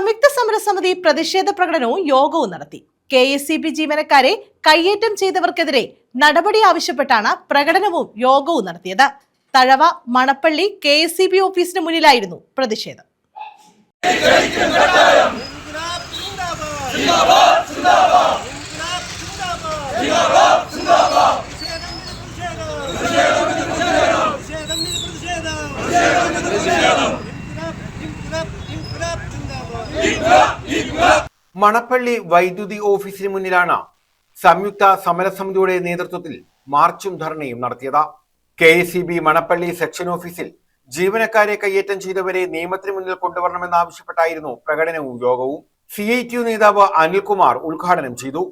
സംയുക്ത സമരസമിതി പ്രതിഷേധ പ്രകടനവും യോഗവും നടത്തി. KSEB ജീവനക്കാരെ കയ്യേറ്റം ചെയ്തവർക്കെതിരെ നടപടി ആവശ്യപ്പെട്ടാണ് പ്രകടനവും യോഗവും നടത്തിയത്. തഴവ മണപ്പള്ളി KSEB ഓഫീസിന് മുന്നിലായിരുന്നു പ്രതിഷേധം. മണപ്പള്ളി വൈദ്യുതി ഓഫീസിന് മുന്നിലാണ് സംയുക്ത സമരസമിതിയുടെ നേതൃത്വത്തിൽ മാർച്ചും ധർണയും നടത്തിയത്. KSEB മണപ്പള്ളി സെക്ഷൻ ഓഫീസിൽ ജീവനക്കാരെ കയ്യേറ്റം ചെയ്തവരെ നിയമത്തിന് മുന്നിൽ കൊണ്ടുവരണമെന്നാവശ്യപ്പെട്ടായിരുന്നു പ്രകടനവും യോഗവും. CITU നേതാവ് അനിൽകുമാർ ഉദ്ഘാടനം ചെയ്തു.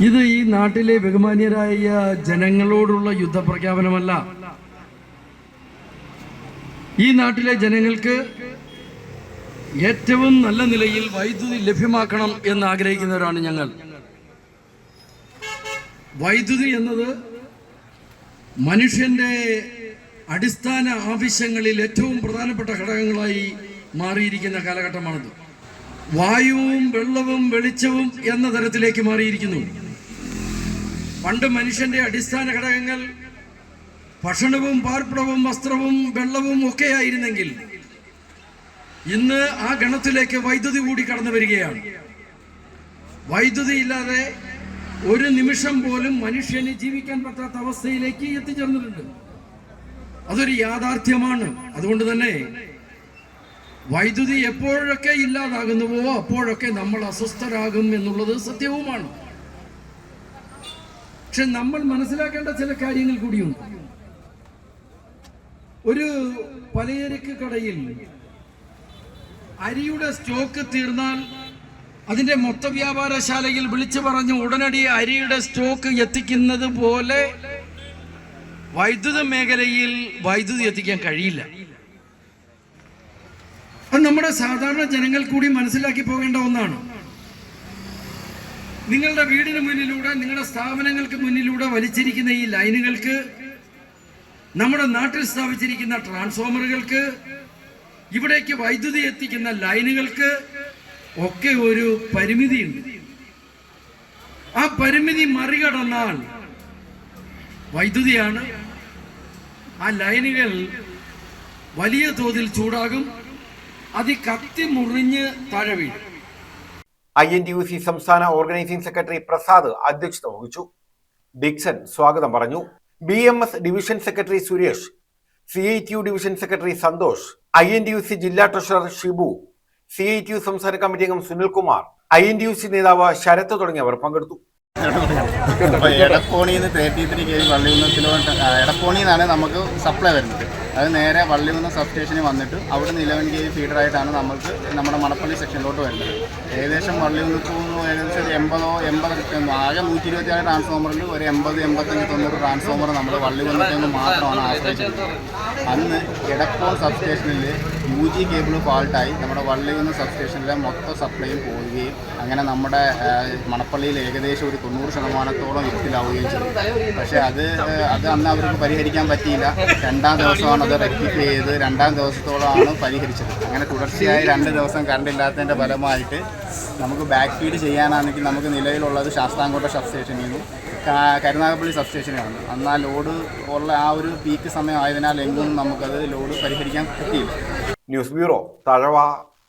ഇത് ഈ നാട്ടിലെ ബഹുമാന്യരായ ജനങ്ങളോടുള്ള യുദ്ധപ്രഖ്യാപനമല്ല. ഈ നാട്ടിലെ ജനങ്ങൾക്ക് ഏറ്റവും നല്ല നിലയിൽ വൈദ്യുതി ലഭ്യമാക്കണം എന്ന് ആഗ്രഹിക്കുന്നവരാണ് ഞങ്ങൾ. വൈദ്യുതി എന്നത് മനുഷ്യന്റെ അടിസ്ഥാന ആവശ്യങ്ങളിൽ ഏറ്റവും പ്രധാനപ്പെട്ട ഘടകങ്ങളായി മാറിയിരിക്കുന്ന കാലഘട്ടമാണിത്. വായുവും വെള്ളവും വെളിച്ചവും എന്ന തരത്തിലേക്ക് മാറിയിരിക്കുന്നു. പണ്ട് മനുഷ്യന്റെ അടിസ്ഥാന ഘടകങ്ങൾ ഭക്ഷണവും പാർപ്പിടവും വസ്ത്രവും വെള്ളവും ഒക്കെ ആയിരുന്നെങ്കിൽ ഇന്ന് ആ ഗണത്തിലേക്ക് വൈദ്യുതി കൂടി കടന്നു വരികയാണ്. വൈദ്യുതി ഇല്ലാതെ ഒരു നിമിഷം പോലും മനുഷ്യന് ജീവിക്കാൻ പറ്റാത്ത അവസ്ഥയിലേക്ക് എത്തിച്ചേർന്നിട്ടുണ്ട്. അതൊരു യാഥാർത്ഥ്യമാണ്. അതുകൊണ്ട് തന്നെ വൈദ്യുതി എപ്പോഴൊക്കെ ഇല്ലാതാകുന്നുവോ അപ്പോഴൊക്കെ നമ്മൾ അസ്വസ്ഥരാകും എന്നുള്ളത് സത്യവുമാണ്. പക്ഷെ നമ്മൾ മനസ്സിലാക്കേണ്ട ചില കാര്യങ്ങൾ കൂടിയുണ്ട്. ഒരു പലചരക്ക് കടയിൽ അരിയുടെ സ്റ്റോക്ക് തീർന്നാൽ അതിന്റെ മൊത്ത വ്യാപാരശാലയിൽ വിളിച്ചു പറഞ്ഞു ഉടനടി അരിയുടെ സ്റ്റോക്ക് എത്തിക്കുന്നത് പോലെ വൈദ്യുത മേഖലയിൽ വൈദ്യുതി എത്തിക്കാൻ കഴിയില്ല. അത് നമ്മുടെ സാധാരണ ജനങ്ങൾ കൂടി മനസ്സിലാക്കി പോകേണ്ട ഒന്നാണ്. നിങ്ങളുടെ വീടിന് മുന്നിലൂടെ നിങ്ങളുടെ സ്ഥാപനങ്ങൾക്ക് മുന്നിലൂടെ വലിച്ചിരിക്കുന്ന ഈ ലൈനുകൾക്ക്, നമ്മുടെ നാട്ടിൽ സ്ഥാപിച്ചിരിക്കുന്ന ട്രാൻസ്ഫോമറുകൾക്ക്, ഇവിടേക്ക് വൈദ്യുതി എത്തിക്കുന്ന ലൈനുകൾക്ക് ഒക്കെ ഒരു പരിമിതിയുണ്ട്. ആ പരിമിതി മറികടന്നാൽ വൈദ്യുതിയാണ്. ആ ലൈനുകൾ വലിയ തോതിൽ ചൂടാകും, അത് കത്തി മുറിഞ്ഞ് താഴെ വീഴും. INTUC സംസ്ഥാന ഓർഗനൈസിംഗ് സെക്രട്ടറി പ്രസാദ് അധ്യക്ഷത വഹിച്ചു. ഡിക്സൺ സ്വാഗതം പറഞ്ഞു. BMS division secretary Suresh, CITU division secretary Santhosh, INTUC ജില്ലാ ട്രഷറർ ഷിബു, CITU സംസ്ഥാന കമ്മിറ്റി അംഗം സുനിൽകുമാർ, INTUC നേതാവ് ശരത്ത് തുടങ്ങിയവർ പങ്കെടുത്തു. എടപ്പോണിന്ന് 33 kV വള്ളികുന്നത്തിലോട്ട് എടപ്പോണിന്നാണ് നമുക്ക് സപ്ലൈ വരുന്നത്. അത് നേരെ വള്ളികുന്നം സബ് സ്റ്റേഷനിൽ വന്നിട്ട് അവിടുന്ന് 11 kV ഫീഡറായിട്ടാണ് നമുക്ക് നമ്മുടെ മണപ്പള്ളി സെക്ഷനിലോട്ട് വരുന്നത്. ഏകദേശം വള്ളികുന്നത്ത് ഏകദേശം 80 ആകെ 126 ട്രാൻസ്ഫോമറിൽ ഒരു 80, 85, 90 ട്രാൻസ്ഫോമർ നമ്മൾ വള്ളികുന്നത്തിൽ നിന്ന് മാത്രമാണ് ആശ്രയിച്ചിരുന്നത്. അന്ന് എടപ്പോൺ സബ് സ്റ്റേഷനിൽ UG കേബിൾ ഫാൾട്ടായി നമ്മുടെ വള്ളികുന്നം സബ് സ്റ്റേഷനിലെ മൊത്തം സപ്ലൈയും പോവുകയും അങ്ങനെ നമ്മുടെ മണപ്പള്ളിയിൽ ഏകദേശം ഒരു 90% ഇരുട്ടിലാവുകയും ചെയ്തു. പക്ഷേ അത് അന്ന് അവർക്ക് പരിഹരിക്കാൻ പറ്റിയില്ല. രണ്ടാം ദിവസമാണ് അത് റെക്ടിഫൈ ചെയ്ത് 2ാം ദിവസത്തോളമാണ് പരിഹരിച്ചത്. അങ്ങനെ തുടർച്ചയായി 2 ദിവസം കറണ്ട് ഇല്ലാത്തതിൻ്റെ ഫലമായിട്ട് നമുക്ക് ബാക്ക് ഫീഡ് ചെയ്യാനാണെങ്കിൽ നമുക്ക് നിലവിലുള്ളത് ശാസ്താംകോട്ട സബ് സ്റ്റേഷനിൽ നിന്നും കരുനാഗപ്പള്ളി സബ് സ്റ്റേഷനിലാണ്. എന്നാൽ ലോഡ് ഉള്ള ആ ഒരു പീക്ക് സമയം ആയതിനാൽ എങ്ങും നമുക്കത് ലോഡ് പരിഹരിക്കാൻ പറ്റിയില്ല. News bureau, Thazhava.